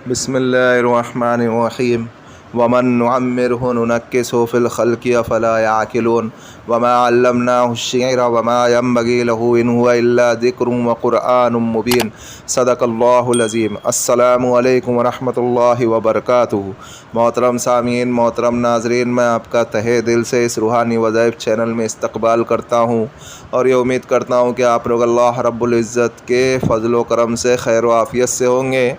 बिस्मिल्लाहिर्रहमानिर्रहीम वमन नुअम्मिरहु नुनक्किसहु फ़िल ख़ल्क़ि अफ़ला यअक़िलून वमा अल्लमनाहु अश्शिअरा वमा यंबग़ी लहु इन हुवा इल्ला ज़िक्रुन व क़ुरआनुम मुबीन सदक़ल्लाहुल अज़ीम। अस्सलामु अलैकुम व रहमतुल्लाहि व बरकातुहू। मोहतरम सामीन, मोहतरम नाज़रीन, मैं आपका तहे दिल से इस रूहानी वज़ाइफ चैनल में इस्तक़बाल करता हूँ और ये उम्मीद करता हूँ कि आप लोग अल्लाह रब्बुल इज़्ज़त के फ़ज़ल व करम से खैर व आफ़ियत से होंगे।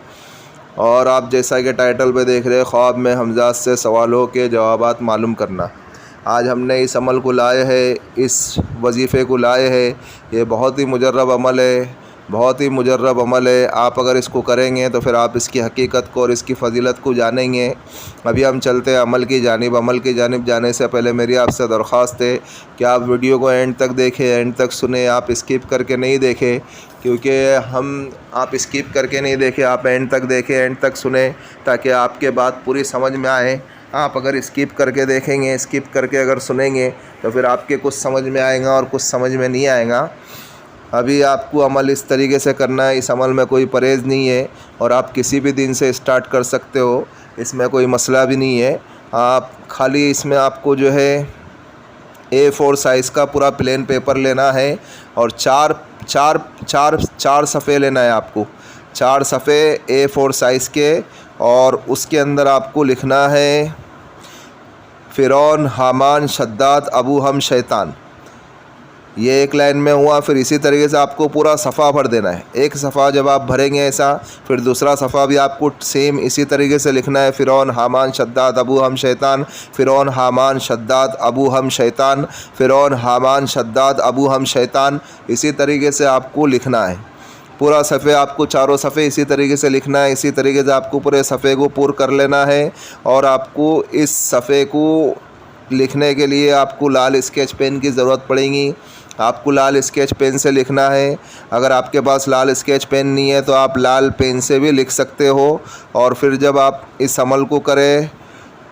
और आप जैसा कि टाइटल पे देख रहे हैं, ख्वाब में हमज़ात से सवालों के जवाबात मालूम करना। आज हमने इस अमल को लाए हैं, इस वजीफ़े को लाए हैं। ये बहुत ही मुजर्रब अमल है, बहुत ही मुजर्रब अमल है। आप अगर इसको करेंगे तो फिर आप इसकी हकीकत को और इसकी फ़जीलत को जानेंगे। अभी हम चलते हैं अमल की जानिब। अमल की जानिब जाने से पहले मेरी आपसे दरख्वास्त है कि आप वीडियो को एंड तक देखें, एंड तक सुने। आप स्किप करके नहीं देखें, क्योंकि आप स्किप करके नहीं देखें, आप एंड तक देखें, एंड तक सुने, ताकि आपके बात पूरी समझ में आए। आप अगर स्किप करके देखेंगे, स्किप करके अगर सुनेंगे तो फिर आपके कुछ समझ में आएगा और कुछ समझ में नहीं आएगा। अभी आपको अमल इस तरीके से करना है। इस अमल में कोई परहेज़ नहीं है और आप किसी भी दिन से स्टार्ट कर सकते हो, इसमें कोई मसला भी नहीं है। आप खाली इसमें आपको जो है A4 साइज़ का पूरा प्लेन पेपर लेना है और चार सफ़े लेना है आपको। 4 सफ़े A4 साइज़ के, और उसके अंदर आपको लिखना है फ़िरौन, हामान, शद्दाद, अबू हम, शैतान। ये एक लाइन में हुआ। फिर इसी तरीके से आपको पूरा सफ़ा भर देना है। एक सफ़ा जब आप भरेंगे ऐसा, फिर दूसरा सफ़ा भी आपको सेम इसी तरीके से लिखना है। फ़िरौन, हामान, शद्दाद, अबू हम, शैतान। फ़िरौन, हामान, शद्दाद, अबू हम, शैतान। फ़िरौन, हामान, शद्दाद, अबू हम, शैतान। इसी तरीके से आपको लिखना है। पूरा सफ़े आपको चारों सफ़े इसी तरीके से लिखना है। इसी तरीके से आपको पूरे सफ़े को पूर कर लेना है। और आपको इस सफ़े को लिखने के लिए आपको लाल स्केच पेन की ज़रूरत पड़ेगी। आपको लाल स्केच पेन से लिखना है। अगर आपके पास लाल स्केच पेन नहीं है तो आप लाल पेन से भी लिख सकते हो। और फिर जब आप इस अमल को करें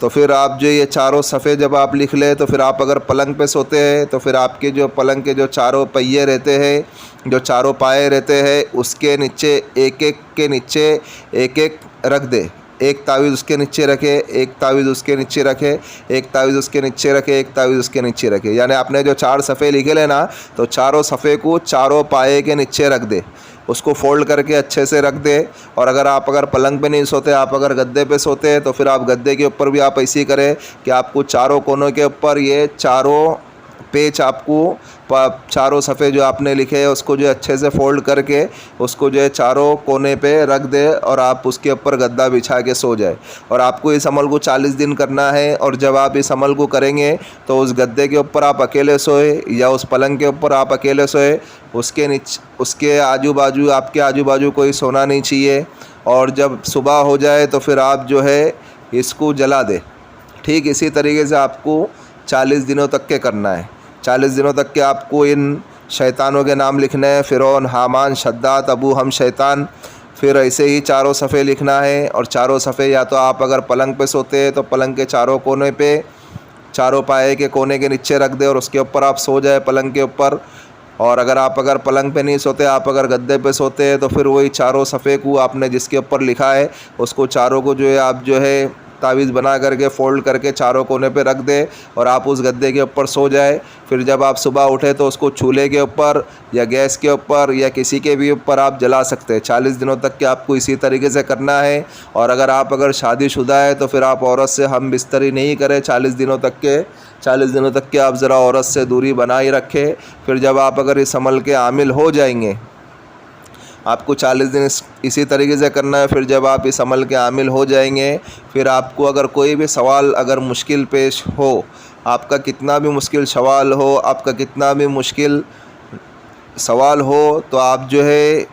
तो फिर आप जो ये चारों सफ़े जब आप लिख लें तो फिर आप अगर पलंग पे सोते हैं तो फिर आपके जो पलंग के जो चारों पहिए रहते हैं, जो चारों पाए रहते हैं, उसके नीचे एक एक के नीचे एक एक रख दे। एक तावीज़ उसके नीचे रखे, एक तावीज़ उसके नीचे रखे, एक तावीज़ उसके नीचे रखे, एक तावीज़ उसके नीचे रखे। यानी आपने जो 4 सफ़े लिखे लेना, तो चारों सफ़े को चारों पाए के नीचे रख दे। उसको फ़ोल्ड करके अच्छे से रख दे। और अगर पलंग पे नहीं सोते, आप अगर गद्दे पे सोते हैं तो फिर आप गद्दे के ऊपर भी आप ऐसे ही करें कि आपको चारों कोनों के ऊपर ये चारों पेज आपको चारों सफ़े जो आपने लिखे हैं उसको जो अच्छे से फ़ोल्ड करके उसको जो है चारों कोने पे रख दे और आप उसके ऊपर गद्दा बिछा के सो जाए। और आपको इस अमल को 40 दिन करना है। और जब आप इस अमल को करेंगे तो उस गद्दे के ऊपर आप अकेले सोए या उस पलंग के ऊपर आप अकेले सोए, उसके आजू बाजू, आपके आजू बाजू कोई सोना नहीं चाहिए। और जब सुबह हो जाए तो फिर आप जो है इसको जला दे। ठीक इसी तरीके से आपको 40 दिनों तक के करना है। 40 दिनों तक के आपको इन शैतानों के नाम लिखने हैं, फ़िरौन, हामान, शद्दाद, अबू हम, शैतान। फिर ऐसे ही चारों सफ़े लिखना है। और चारों सफ़े या तो आप अगर पलंग पे सोते हैं तो पलंग के चारों कोने पे, चारों पाए के कोने के नीचे रख दे और उसके ऊपर आप सो जाए पलंग के ऊपर। और अगर पलंग पे नहीं सोते, आप अगर गद्दे पे सोते हैं तो फिर वही चारों सफ़े को आपने जिसके ऊपर लिखा है उसको चारों को जो है आप जो है तावीज़ बना करके फ़ोल्ड करके चारों कोने पे रख दे और आप उस गद्दे के ऊपर सो जाए। फिर जब आप सुबह उठे तो उसको चूल्हे के ऊपर या गैस के ऊपर या किसी के भी ऊपर आप जला सकते हैं। 40 दिनों तक के आपको इसी तरीके से करना है। और अगर शादीशुदा है तो फिर आप औरत से हम बिस्तरी नहीं करें 40 दिनों तक के। 40 दिनों तक के आप ज़रा औरत से दूरी बनाए रखें। फिर जब आप अगर इस अमल के आमिल हो जाएंगे, आपको 40 दिन इसी तरीके से करना है। फिर जब आप इस अमल के आमिल हो जाएंगे, फिर आपको अगर कोई भी सवाल अगर मुश्किल पेश हो, आपका कितना भी मुश्किल सवाल हो, आपका कितना भी मुश्किल सवाल हो, तो आप जो है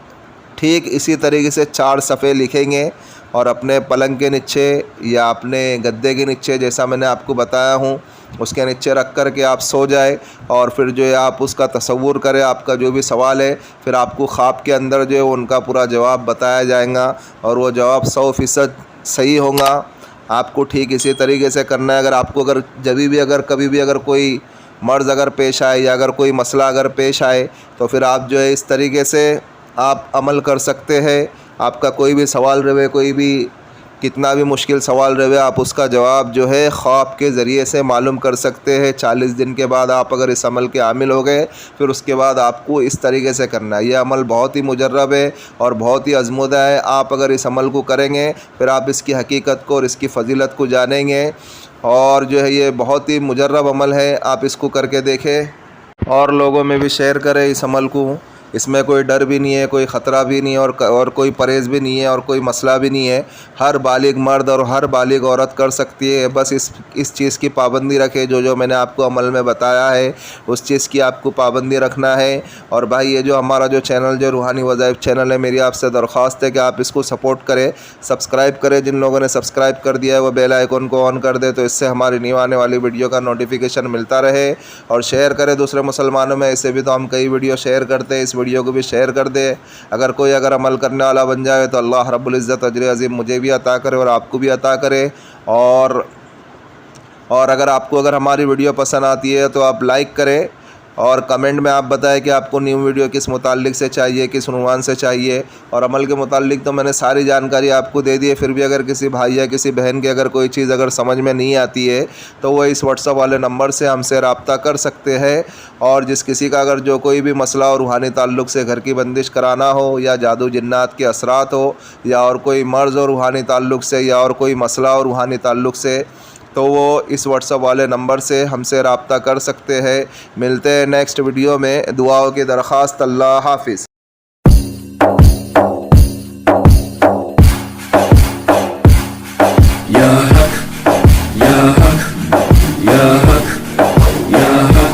ठीक इसी तरीके से 4 सफ़े लिखेंगे और अपने पलंग के नीचे या अपने गद्दे के नीचे, जैसा मैंने आपको बताया हूँ, उसके नीचे रख कर के आप सो जाए। और फिर जो है आप उसका तसव्वुर करें, आपका जो भी सवाल है, फिर आपको ख्वाब के अंदर जो है उनका पूरा जवाब बताया जाएगा और वो जवाब 100% सही होगा। आपको ठीक इसी तरीके से करना है। अगर कभी भी अगर कोई मर्ज़ अगर पेश आए या अगर कोई मसला अगर पेश आए तो फिर आप जो है इस तरीके से आप अमल कर सकते हैं। आपका कोई भी सवाल रहे, कोई भी कितना भी मुश्किल सवाल रहे आप उसका जवाब जो है ख्वाब के ज़रिए से मालूम कर सकते हैं। 40 दिन के बाद आप अगर इस अमल के आमिल हो गए फिर उसके बाद आपको इस तरीके से करना है। यह अमल बहुत ही मुजर्रब है और बहुत ही आज़मूदा है। आप अगर इस अमल को करेंगे फिर आप इसकी हकीकत को और इसकी फ़जीलत को जानेंगे। और जो है ये बहुत ही मुजर्रब अमल है, आप इसको करके देखें और लोगों में भी शेयर करें इस अमल को। इसमें कोई डर भी नहीं है, कोई ख़तरा भी नहीं है और कोई परहेज़ भी नहीं है और कोई मसला भी नहीं है। हर बालिग मर्द और हर बालिग औरत कर सकती है। बस इस चीज़ की पाबंदी रखें, जो मैंने आपको अमल में बताया है उस चीज़ की आपको पाबंदी रखना है। और भाई ये जो हमारा जो चैनल जो रूहानी वज़ाइफ चैनल है, मेरी आपसे दरख्वास्त है कि आप इसको सपोर्ट करें, सब्सक्राइब करें। जिन लोगों ने सब्सक्राइब कर दिया है वो बेल आइकन को ऑन कर दे तो इससे हमारी न्यू आने वाली वीडियो का नोटिफिकेशन मिलता रहे। और शेयर करें दूसरे मुसलमानों में, इससे भी तो हम कई वीडियो शेयर करते हैं, इस वीडियो को भी शेयर कर दे। अगर कोई अमल करने वाला बन जाए तो अल्लाह रब्बुल इज़्ज़त अजर अज़ीम मुझे भी अता करे और आपको भी अता करे। और अगर हमारी वीडियो पसंद आती है तो आप लाइक करें और कमेंट में आप बताएं कि आपको न्यू वीडियो किस मुताल्लिक से चाहिए, किस उन्वान से चाहिए। और अमल के मुताल्लिक तो मैंने सारी जानकारी आपको दे दी है। फिर भी अगर किसी भाई या किसी बहन की अगर कोई चीज़ अगर समझ में नहीं आती है तो वो इस व्हाट्सएप वाले नंबर से हमसे रब्ता कर सकते हैं। और जिस किसी का अगर जो कोई भी मसला और रूहानी ताल्लुक़ से घर की बंदिश कराना हो या जादू जिन्नात के असरात हो या और कोई मर्ज़ और रूहानी ताल्लुक़ से या और कोई मसला और रूहानी ताल्लुक़ से, तो वो इस व्हाट्सएप वाले नंबर से हमसे रब्ता कर सकते हैं। मिलते हैं नेक्स्ट वीडियो में। दुआओं की दरख्वास्त। अल्लाह हाफ़िज़।